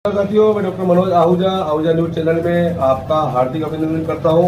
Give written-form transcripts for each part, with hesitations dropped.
साथियों, मैं doctor Manoj Ahuja Ahuja news channel में आपका हार्दिक अभिनंदन करता हूं।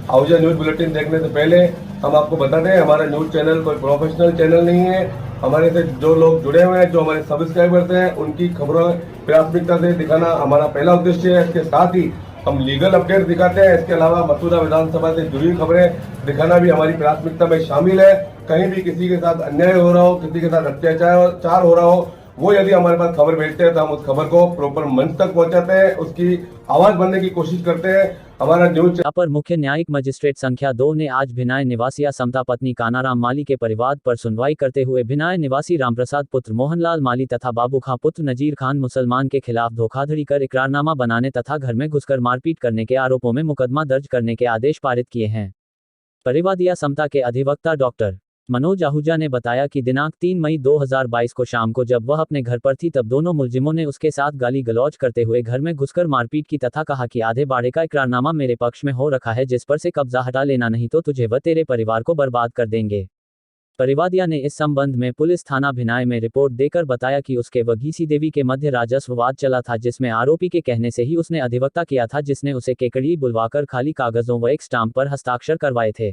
आहूजा न्यूज बुलेटिन देखने से पहले हम आपको बता दें, हमारा न्यूज चैनल कोई प्रोफेशनल चैनल नहीं है। हमारे से जो लोग जुड़े हुए हैं, जो हमारे सब्सक्राइबर्स हैं, उनकी खबरों प्राथमिकता से दिखाना हमारा पहला उद्देश्य है। इसके साथ ही हम लीगल अपडेट दिखाते हैं। इसके अलावा मसूदा विधानसभा से जुड़ी खबरें दिखाना भी हमारी प्राथमिकता में शामिल है। कहीं भी किसी के साथ अन्याय हो रहा हो, किसी के साथ अत्याचार हो रहा हो, वो यदि हमारे पास खबर भेजते हैं तो हम उस खबर को प्रॉपर मंच तक पहुंचाते हैं, उसकी आवाज बनने की कोशिश करते हैं। हमारा न्यूज अपर मुख्य न्यायिक मजिस्ट्रेट संख्या 2 ने आज भिनाय निवासी समता पत्नी कानाराम माली के परिवार पर सुनवाई करते हुए भिनाय निवासी रामप्रसाद पुत्र मोहनलाल माली तथा बाबू खां पुत्र नजीर खान मुसलमान के खिलाफ धोखाधड़ी कर इकरारनामा बनाने तथा घर में घुसकर मारपीट करने के आरोपों में मुकदमा दर्ज करने के आदेश पारित किए हैं। परिवादिया समता के अधिवक्ता डॉक्टर मनोज आहूजा ने बताया कि दिनांक 3 मई 2022 को शाम को जब वह अपने घर पर थी तब दोनों मुलजिमों ने उसके साथ गाली गलौज करते हुए घर में घुसकर मारपीट की तथा कहा कि आधे बाड़े का इकरारनामा मेरे पक्ष में हो रखा है, जिस पर से कब्जा हटा लेना, नहीं तो तुझे व तेरे परिवार को बर्बाद कर देंगे। परिवादिया ने इस संबंध में पुलिस थाना भिनाय में रिपोर्ट देकर बताया कि उसके व घीसी देवी के मध्य राजस्व वाद चला था, जिसमें आरोपी के कहने से ही उसने अधिवक्ता किया था, जिसने उसे केकड़ी बुलवाकर खाली कागजों व एक स्टाम्प पर हस्ताक्षर करवाए थे।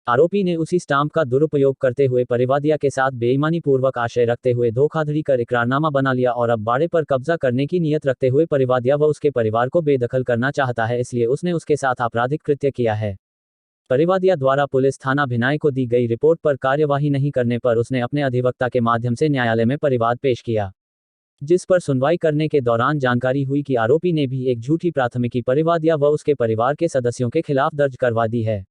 आरोपी ने उसी स्टाम्प का दुरुपयोग करते हुए परिवादिया के साथ बेईमानी पूर्वक आशय रखते हुए धोखाधड़ी कर इकरारनामा बना लिया और अब बाड़े पर कब्जा करने की नीयत रखते हुए परिवादिया व उसके परिवार को बेदखल करना चाहता है, इसलिए उसने उसके साथ आपराधिक कृत्य किया है। परिवादिया द्वारा पुलिस थाना भिनाय को दी गई रिपोर्ट पर कार्यवाही नहीं करने पर उसने अपने अधिवक्ता के माध्यम से न्यायालय में परिवाद पेश किया, जिस पर सुनवाई करने के दौरान जानकारी हुई कि आरोपी ने भी एक झूठी प्राथमिकी परिवादिया व उसके परिवार के सदस्यों के खिलाफ दर्ज करवा दी है।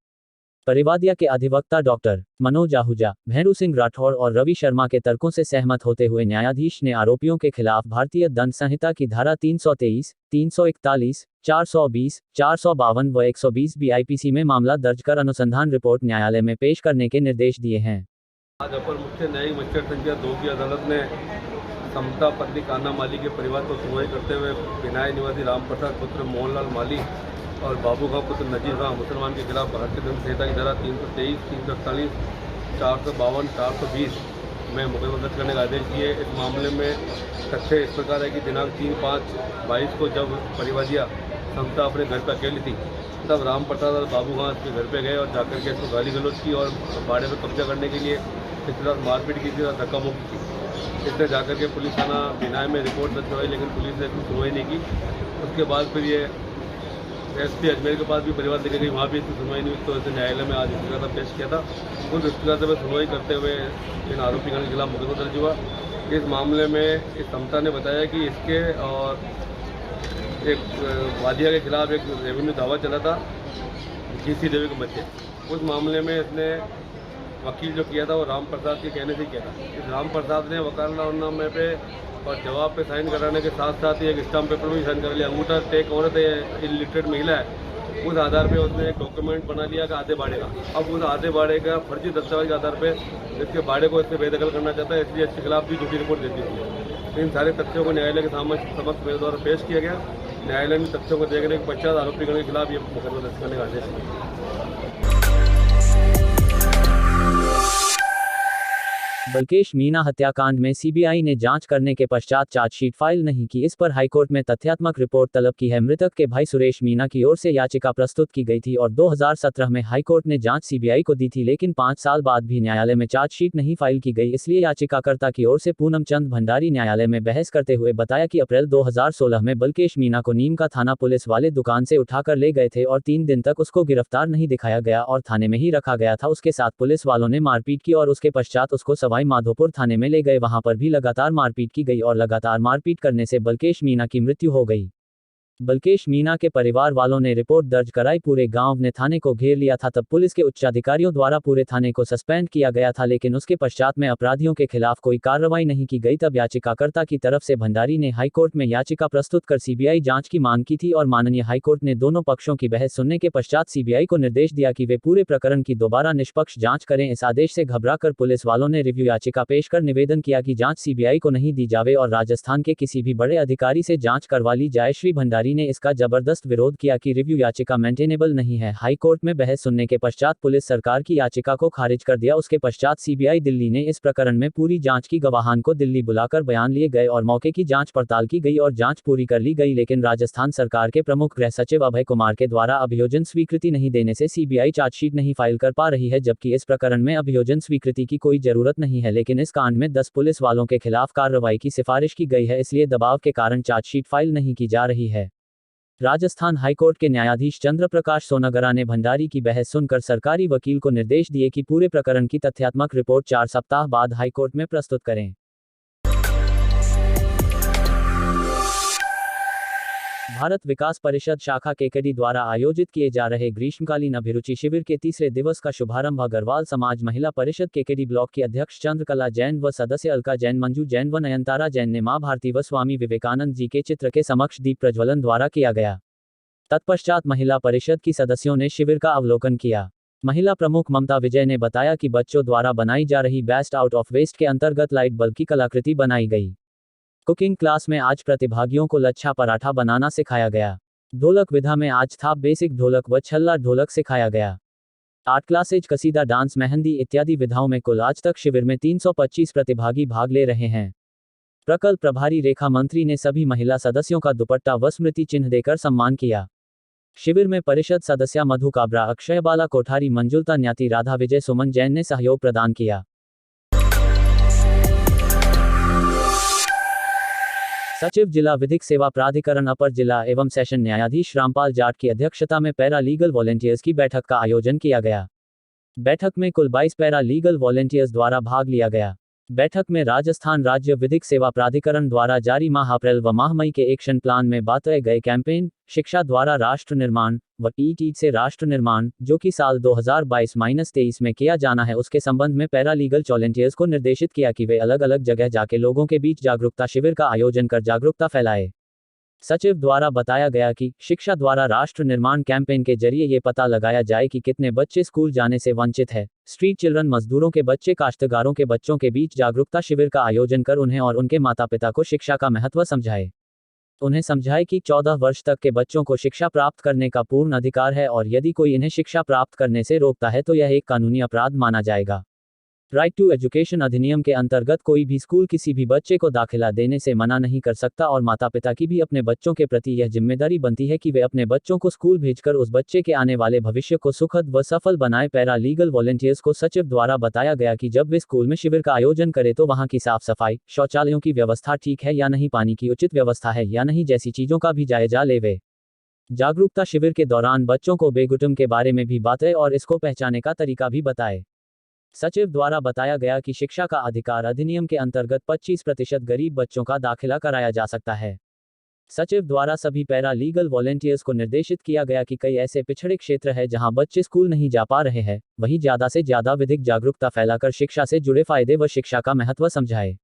परिवादिया के अधिवक्ता डॉक्टर मनोज आहूजा, भैरू सिंह राठौड़ और रवि शर्मा के तर्कों से सहमत होते हुए न्यायाधीश ने आरोपियों के खिलाफ भारतीय दंड संहिता की धारा 323, 341, 420, 452 व 120 BIPC में मामला दर्ज कर अनुसंधान रिपोर्ट न्यायालय में पेश करने के निर्देश दिए हैं। आज अपर मुख्य न्यायिक मजिस्ट्रेट संख्या 2 की अदालत ने समता पत्नी काना माली के परिवार को सुनवाई करते हुए भिनाय निवासी रामप्रसाद पुत्र मोहनलाल माली और बाबू खां पुत्र नजीर खान मुसलमान के खिलाफ भारतीय दंड संहिता की धारा 323, 341, 452, 420 में मुकदमा दर्ज करने का आदेश दिए। इस मामले में तथ्य इस प्रकार है कि दिनांक 3/5/22 को जब परिवादिया समता अपने घर पर अकेली थी, तब रामप्रसाद और बाबू खां उसके घर पर गए और जाकर के इसको गाली गलौज की और बाड़े पर कब्जा करने के लिए इसके साथ मारपीट की थी और धक्का मुक्की की। इसने जाकर के पुलिस थाना भिनाय में रिपोर्ट दर्ज करवाई, लेकिन पुलिस ने इसकी सुनवाई नहीं की। उसके बाद फिर ये SP अजमेर के पास भी परिवार लेके गई, वहाँ भी इसकी सुनवाई नहीं हुई, तो इसे न्यायालय में आज इस्तीफा पेश किया था। उस इस्तीफा में सुनवाई करते हुए इन आरोपियों के खिलाफ मुकदमा दर्ज हुआ। इस मामले में इस समता ने बताया कि इसके और एक वादिया के खिलाफ एक रेवेन्यू दावा चला था घीसी देवी के मध्य। उस मामले में इसने वकील जो किया था वो रामप्रसाद के कहने से किया था। इस रामप्रसाद ने वकालतनामे पे और जवाब पे साइन कराने के साथ साथ ही एक स्टाम्प पेपर में भी साइन कर लिया। अंगूठा टेक औरत है, इलिटरेट महिला है, उस आधार पे उसने एक डॉक्यूमेंट बना लिया कि आधे बाड़े का। अब उस आधे बाड़े का फर्जी दस्तावेज के आधार पे इसके बाड़े को इससे बेदखल करना चाहता है, इसलिए इसके खिलाफ भी झूठी रिपोर्ट देती थी। इन सारे तथ्यों को न्यायालय के समक्ष मेरे द्वारा पेश किया गया। न्यायालय ने तथ्यों को देखने के पश्चात आरोपीगण के खिलाफ ये मुकदमा दर्ज करने का आदेश दिया। बलकेश मीणा हत्याकांड में CBI ने जांच करने के पश्चात चार्जशीट फाइल नहीं की, इस पर हाईकोर्ट में तथ्यात्मक रिपोर्ट तलब की है। मृतक के भाई सुरेश मीणा की ओर से याचिका प्रस्तुत की गई थी और 2017 में हाईकोर्ट ने जांच CBI को दी थी, लेकिन 5 साल बाद भी न्यायालय में चार्जशीट नहीं फाइल की गई। इसलिए याचिकाकर्ता की ओर से पूनम चंद भंडारी न्यायालय में बहस करते हुए बताया कि अप्रैल 2016 में बलकेश मीणा को नीम का थाना पुलिस वाले दुकान से उठाकर ले गए थे और 3 दिन तक उसको गिरफ्तार नहीं दिखाया गया और थाने में ही रखा गया था। उसके साथ पुलिस वालों ने मारपीट की और उसके पश्चात उसको सवाई माधोपुर थाने में ले गए। वहां पर भी लगातार मारपीट की गई और लगातार मारपीट करने से बलकेश मीणा की मृत्यु हो गई। बलकेश मीणा के परिवार वालों ने रिपोर्ट दर्ज कराई। पूरे गांव ने थाने को घेर लिया था। तब पुलिस के उच्चाधिकारियों द्वारा पूरे थाने को सस्पेंड किया गया था, लेकिन उसके पश्चात में अपराधियों के खिलाफ कोई कार्रवाई नहीं की गई। तब याचिकाकर्ता की तरफ से भंडारी ने हाईकोर्ट में याचिका प्रस्तुत कर CBI जांच की मांग की थी और माननीय हाईकोर्ट ने दोनों पक्षों की बहस सुनने के पश्चात CBI को निर्देश दिया कि वे पूरे प्रकरण की दोबारा निष्पक्ष जांच करें। इस आदेश से घबराकर पुलिस वालों ने रिव्यू याचिका पेश कर निवेदन किया कि जांच CBI को नहीं दी जावे और राजस्थान के किसी भी बड़े अधिकारी से जांच करवा ली जाए। श्री भंडारी अधिकारी ने इसका जबरदस्त विरोध किया कि रिव्यू याचिका मेंटेनेबल नहीं है। हाई कोर्ट में बहस सुनने के पश्चात पुलिस सरकार की याचिका को खारिज कर दिया। उसके पश्चात सीबीआई दिल्ली ने इस प्रकरण में पूरी जांच की। गवाहान को दिल्ली बुलाकर बयान लिए गए और मौके की जांच पड़ताल की गई और जांच पूरी कर ली गई, लेकिन राजस्थान सरकार के प्रमुख गृह सचिव अभय कुमार के द्वारा अभियोजन स्वीकृति नहीं देने से सीबीआई चार्जशीट नहीं फाइल कर पा रही है, जबकि इस प्रकरण में अभियोजन स्वीकृति की कोई जरूरत नहीं है, लेकिन इस कांड में 10 पुलिस वालों के खिलाफ कार्रवाई की सिफारिश की गई है, इसलिए दबाव के कारण चार्जशीट फाइल नहीं की जा रही है। राजस्थान हाईकोर्ट के न्यायाधीश चंद्र प्रकाश सोनागरा ने भंडारी की बहस सुनकर सरकारी वकील को निर्देश दिए कि पूरे प्रकरण की तथ्यात्मक रिपोर्ट 4 सप्ताह बाद हाईकोर्ट में प्रस्तुत करें। भारत विकास परिषद शाखा केकेडी द्वारा आयोजित किए जा रहे ग्रीष्मकालीन अभिरुचि शिविर के तीसरे दिवस का शुभारंभ अग्रवाल समाज महिला परिषद केकेडी ब्लॉक की अध्यक्ष चंद्रकला जैन व सदस्य अलका जैन, मंजू जैन व नयनतारा जैन ने मां भारती व स्वामी विवेकानंद जी के चित्र के समक्ष दीप प्रज्वलन द्वारा किया गया। तत्पश्चात महिला परिषद की सदस्यों ने शिविर का अवलोकन किया। महिला प्रमुख ममता विजय ने बताया कि बच्चों द्वारा बनाई जा रही बेस्ट आउट ऑफ वेस्ट के अंतर्गत लाइट बल्ब की कलाकृति बनाई गई। कुकिंग क्लास में आज प्रतिभागियों को लच्छा पराठा बनाना सिखाया गया। ढोलक विधा में आज था बेसिक ढोलक व छल्ला ढोलक सिखाया गया। आर्ट क्लासेज, कसीदा, डांस, मेहंदी इत्यादि विधाओं में कुल आज तक शिविर में 325 प्रतिभागी भाग ले रहे हैं। प्रकल्प प्रभारी रेखा मंत्री ने सभी महिला सदस्यों का दुपट्टा व स्मृति चिन्ह देकर सम्मान किया। शिविर में परिषद सदस्य मधु काबरा, अक्षय बाला कोठारी, मंजुलता न्याती, राधा विजय, सुमन जैन ने सहयोग प्रदान किया। सचिव जिला विधिक सेवा प्राधिकरण अपर जिला एवं सेशन न्यायाधीश रामपाल जाट की अध्यक्षता में पैरा लीगल वॉलेंटियर्स की बैठक का आयोजन किया गया। बैठक में कुल 22 पैरा लीगल वॉलेंटियर्स द्वारा भाग लिया गया। बैठक में राजस्थान राज्य विधिक सेवा प्राधिकरण द्वारा जारी माह अप्रैल व माह मई के एक्शन प्लान में बताए गए कैंपेन शिक्षा द्वारा राष्ट्र निर्माण व ईट से राष्ट्र निर्माण, जो कि साल 2022-23 में किया जाना है, उसके संबंध में पैरा लीगल वॉलेंटियर्स को निर्देशित किया कि वे अलग अलग जगह जाके लोगों के बीच जागरूकता शिविर का आयोजन कर जागरूकता फैलाए। सचिव द्वारा बताया गया कि शिक्षा द्वारा राष्ट्र निर्माण कैंपेन के जरिए ये पता लगाया जाए कि कितने बच्चे स्कूल जाने से वंचित है। स्ट्रीट चिल्ड्रन, मजदूरों के बच्चे, काश्तकारों के बच्चों के बीच जागरूकता शिविर का आयोजन कर उन्हें और उनके माता पिता को शिक्षा का महत्व समझाए। उन्हें समझाए कि 14 वर्ष तक के बच्चों को शिक्षा प्राप्त करने का पूर्ण अधिकार है और यदि कोई इन्हें शिक्षा प्राप्त करने से रोकता है तो यह एक कानूनी अपराध माना जाएगा। राइट टू एजुकेशन अधिनियम के अंतर्गत कोई भी स्कूल किसी भी बच्चे को दाखिला देने से मना नहीं कर सकता और माता पिता की भी अपने बच्चों के प्रति यह जिम्मेदारी बनती है कि वे अपने बच्चों को स्कूल भेजकर उस बच्चे के आने वाले भविष्य को सुखद व सफल बनाए। पैरा लीगल वॉलेंटियर्स को सचिव द्वारा बताया गया कि जब वे स्कूल में शिविर का आयोजन करें तो वहां की साफ सफाई, शौचालयों की व्यवस्था ठीक है या नहीं, पानी की उचित व्यवस्था है या नहीं, जैसी चीजों का भी जायजा लेवे। जागरूकता शिविर के दौरान बच्चों को बेगुटम के बारे में भी बताए और इसको पहचाने का तरीका भी बताए। सचिव द्वारा बताया गया कि शिक्षा का अधिकार अधिनियम के अंतर्गत 25% गरीब बच्चों का दाखिला कराया जा सकता है। सचिव द्वारा सभी पैरा लीगल वॉलेंटियर्स को निर्देशित किया गया कि कई ऐसे पिछड़े क्षेत्र है जहां बच्चे स्कूल नहीं जा पा रहे हैं, वहीं ज्यादा से ज्यादा विधिक जागरूकता फैलाकर शिक्षा से जुड़े फायदे व शिक्षा का महत्व समझाए।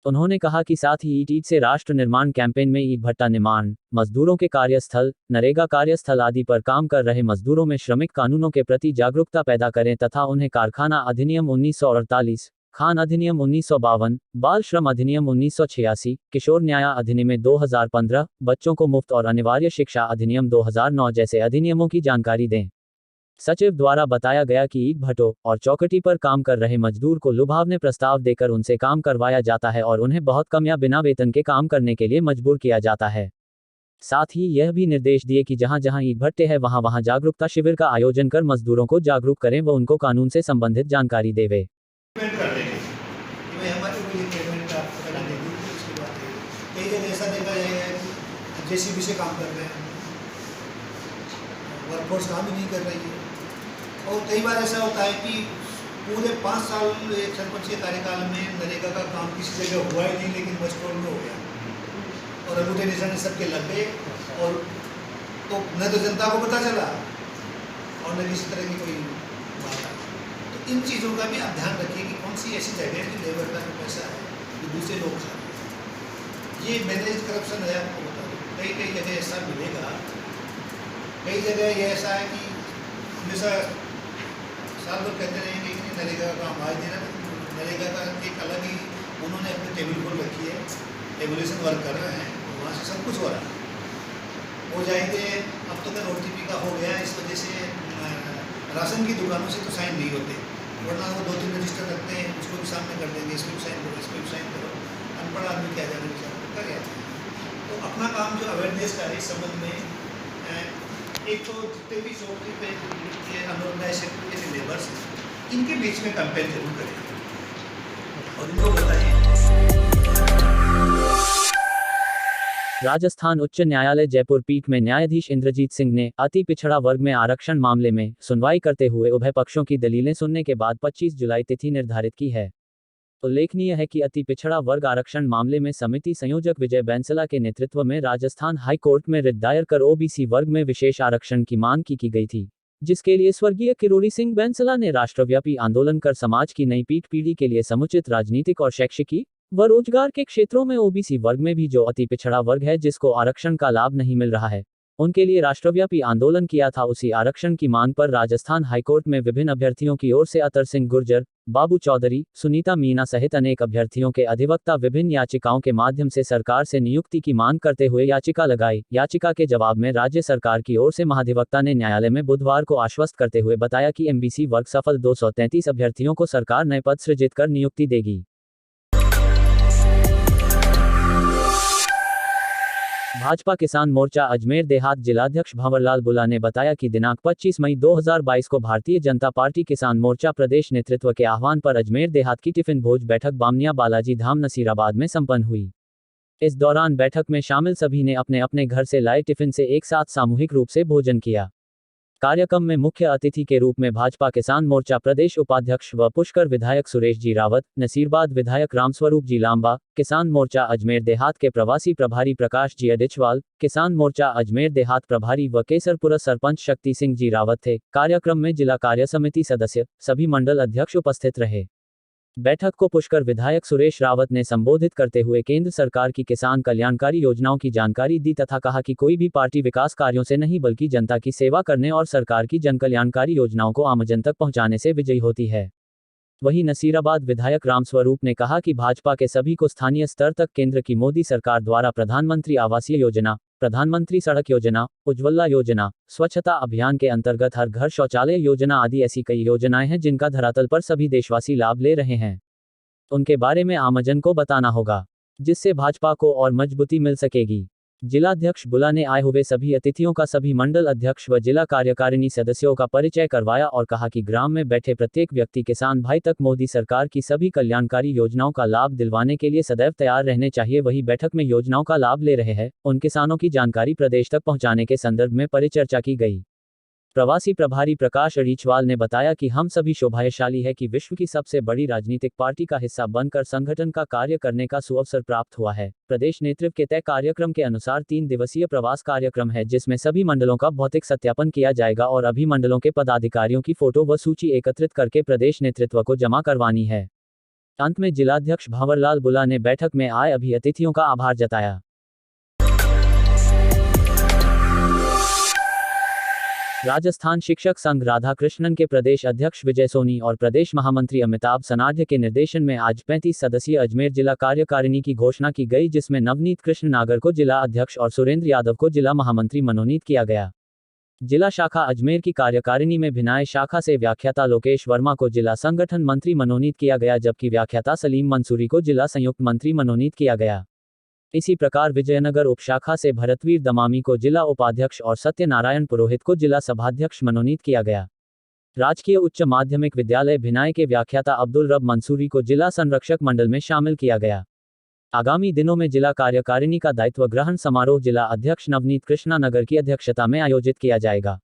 उन्होंने कहा कि साथ ही ईट से राष्ट्र निर्माण कैंपेन में ईट भट्टा निर्माण, मजदूरों के कार्यस्थल, नरेगा कार्यस्थल आदि पर काम कर रहे मजदूरों में श्रमिक कानूनों के प्रति जागरूकता पैदा करें तथा उन्हें कारखाना अधिनियम 1948, खान अधिनियम 1952, बाल श्रम अधिनियम 1986, किशोर न्याय अधिनियम 2015, बच्चों को मुफ्त और अनिवार्य शिक्षा अधिनियम 2009 जैसे अधिनियमों की जानकारी दें। सचिव द्वारा बताया गया कि ईट भट्टों और चौकटी पर काम कर रहे मजदूर को लुभावने प्रस्ताव देकर उनसे काम करवाया जाता है और उन्हें बहुत कम या बिना वेतन के काम करने के लिए मजबूर किया जाता है। साथ ही यह भी निर्देश दिए कि जहां जहां ईट भट्टे हैं वहां वहां जागरूकता शिविर का आयोजन कर मजदूरों को जागरूक करें व उनको कानून से संबंधित जानकारी देवे। जेसीबी से काम कर रहे हैं, वर्कफोर्स काम ही नहीं कर रही है और कई बार ऐसा होता है कि पूरे 5 साल एक सरपंच के कार्यकाल में नरेगा का काम किसी जगह हुआ ही नहीं, लेकिन मजदूर में हो गया और अंगूठे निशाने सबके लग गए और तो न तो जनता को पता चला और न किसी तरह की कोई बात आई। तो इन चीज़ों का भी आप ध्यान रखिए कि कौन सी ऐसी जगह है कि लेबर का जो पैसा है जो दूसरे लोग खा रहे हैं। ये मैनेज करप्शन है, आपको बता दूँ कई कई जगह ऐसा मिलेगा। कई जगह ये ऐसा है कि हमेशा साल भर कहते रहेंगे कि नरेगा का काम आज देना, नरेगा का एक अलग ही उन्होंने अपनी टेबल खोल रखी है, टेबुलेशन वर्क कर रहे हैं, वहाँ से सब कुछ हो रहा है। हो जाएंगे। अब तो खैर OTP का हो गया, इस वजह से राशन की दुकानों से तो साइन नहीं होते, वरना वो 2-3 रजिस्टर रखते हैं, उसको भी सामने कर देंगे, इस पर भी साइन करो, इस पर भी साइन करो। अनपढ़ आदमी क्या जाने बेचारा कर गया। तो अपना काम जो अवेयरनेस का है इस संबंध में, एक तो जितने भी चौकी पे के अनऑर्गेनाइज सेक्टर के लेबर्स हैं, इनके बीच में कैंपेन जरूर करें और इनको बताइए। राजस्थान उच्च न्यायालय जयपुर पीठ में न्यायाधीश इंद्रजीत सिंह ने अति पिछड़ा वर्ग में आरक्षण मामले में सुनवाई करते हुए उभय पक्षों की दलीलें सुनने के बाद 25 जुलाई तिथि निर्धारित की है। उल्लेखनीय है कि अति पिछड़ा वर्ग आरक्षण मामले में समिति संयोजक विजय बैंसला के नेतृत्व में राजस्थान हाई कोर्ट में रिट दायर कर OBC वर्ग में विशेष आरक्षण की मांग की गई थी, जिसके लिए स्वर्गीय किरोड़ी सिंह बैंसला ने राष्ट्रव्यापी आंदोलन कर समाज की नई पीढ़ी के लिए समुचित राजनीतिक और शैक्षिकी व रोजगार के क्षेत्रों में OBC वर्ग में भी जो अति पिछड़ा वर्ग है जिसको आरक्षण का लाभ नहीं मिल रहा है, उनके लिए राष्ट्रव्यापी आंदोलन किया था। उसी आरक्षण की मांग पर राजस्थान हाईकोर्ट में विभिन्न अभ्यर्थियों की ओर से अतर सिंह गुर्जर, बाबू चौधरी, सुनीता मीना सहित अनेक अभ्यर्थियों के अधिवक्ता विभिन्न याचिकाओं के माध्यम से सरकार से नियुक्ति की मांग करते हुए याचिका लगाई। याचिका के जवाब में राज्य सरकार की ओर से महाधिवक्ता ने न्यायालय में बुधवार को आश्वस्त करते हुए बताया कि MBC वर्ग सफल 233 अभ्यर्थियों को सरकार नए पद सृजित कर नियुक्ति देगी। भाजपा किसान मोर्चा अजमेर देहात जिलाध्यक्ष भंवरलाल बुला ने बताया कि दिनांक 25 मई 2022 को भारतीय जनता पार्टी किसान मोर्चा प्रदेश नेतृत्व के आह्वान पर अजमेर देहात की टिफिन भोज बैठक बामनिया बालाजी धाम नसीराबाद में संपन्न हुई। इस दौरान बैठक में शामिल सभी ने अपने अपने घर से लाए टिफिन से एक साथ सामूहिक रूप से भोजन किया। कार्यक्रम में मुख्य अतिथि के रूप में भाजपा किसान मोर्चा प्रदेश उपाध्यक्ष व पुष्कर विधायक सुरेश जी रावत, नसीरबाद विधायक रामस्वरूप जी लांबा, किसान मोर्चा अजमेर देहात के प्रवासी प्रभारी प्रकाश जी अडिचवाल, किसान मोर्चा अजमेर देहात प्रभारी व केसरपुरा सरपंच शक्ति सिंह जी रावत थे। कार्यक्रम में जिला कार्य समिति सदस्य, सभी मंडल अध्यक्ष उपस्थित रहे। बैठक को पुष्कर विधायक सुरेश रावत ने संबोधित करते हुए केंद्र सरकार की किसान कल्याणकारी योजनाओं की जानकारी दी तथा कहा कि कोई भी पार्टी विकास कार्यों से नहीं बल्कि जनता की सेवा करने और सरकार की जनकल्याणकारी योजनाओं को आमजन तक पहुंचाने से विजयी होती है। वहीं नसीराबाद विधायक रामस्वरूप ने कहा कि भाजपा के सभी को स्थानीय स्तर तक केंद्र की मोदी सरकार द्वारा प्रधानमंत्री आवासीय योजना, प्रधानमंत्री सड़क योजना, उज्ज्वला योजना, स्वच्छता अभियान के अंतर्गत हर घर शौचालय योजना आदि ऐसी कई योजनाएं हैं जिनका धरातल पर सभी देशवासी लाभ ले रहे हैं। उनके बारे में आमजन को बताना होगा, जिससे भाजपा को और मजबूती मिल सकेगी। जिलाध्यक्ष बुला ने आए हुए सभी अतिथियों का सभी मंडल अध्यक्ष व जिला कार्यकारिणी सदस्यों का परिचय करवाया और कहा कि ग्राम में बैठे प्रत्येक व्यक्ति किसान भाई तक मोदी सरकार की सभी कल्याणकारी योजनाओं का लाभ दिलवाने के लिए सदैव तैयार रहने चाहिए। वही बैठक में योजनाओं का लाभ ले रहे हैं उन किसानों की जानकारी प्रदेश तक पहुंचाने के संदर्भ में परिचर्चा की गई। प्रवासी प्रभारी प्रकाश अडीचवाल ने बताया कि हम सभी शोभायशाली है कि विश्व की सबसे बड़ी राजनीतिक पार्टी का हिस्सा बनकर संगठन का कार्य करने का सुअवसर प्राप्त हुआ है। प्रदेश नेतृत्व के तय कार्यक्रम के अनुसार 3 दिवसीय प्रवास कार्यक्रम है जिसमें सभी मंडलों का भौतिक सत्यापन किया जाएगा और अभी मंडलों के पदाधिकारियों की फोटो व सूची एकत्रित करके प्रदेश नेतृत्व को जमा करवानी है। अंत में जिलाध्यक्ष भंवरलाल बुला ने बैठक में आए अभी अतिथियों का आभार जताया। राजस्थान शिक्षक संघ राधा कृष्णन के प्रदेश अध्यक्ष विजय सोनी और प्रदेश महामंत्री अमिताभ सनाढ्य के निर्देशन में आज 35 सदस्यीय अजमेर जिला कार्यकारिणी की घोषणा की गई, जिसमें नवनीत कृष्ण नागर को जिला अध्यक्ष और सुरेंद्र यादव को जिला महामंत्री मनोनीत किया गया। जिला शाखा अजमेर की कार्यकारिणी में भिनाय शाखा से व्याख्याता लोकेश वर्मा को जिला संगठन मंत्री मनोनीत किया गया, जबकि व्याख्याता सलीम मंसूरी को जिला संयुक्त मंत्री मनोनीत किया गया। इसी प्रकार विजयनगर उपशाखा से भरतवीर दमामी को जिला उपाध्यक्ष और सत्यनारायण पुरोहित को जिला सभाध्यक्ष मनोनीत किया गया। राजकीय उच्च माध्यमिक विद्यालय भिनाय के व्याख्याता अब्दुल रब मंसूरी को जिला संरक्षक मंडल में शामिल किया गया। आगामी दिनों में जिला कार्यकारिणी का दायित्व ग्रहण समारोह जिला अध्यक्ष नवनीत कृष्णा नगर की अध्यक्षता में आयोजित किया जाएगा।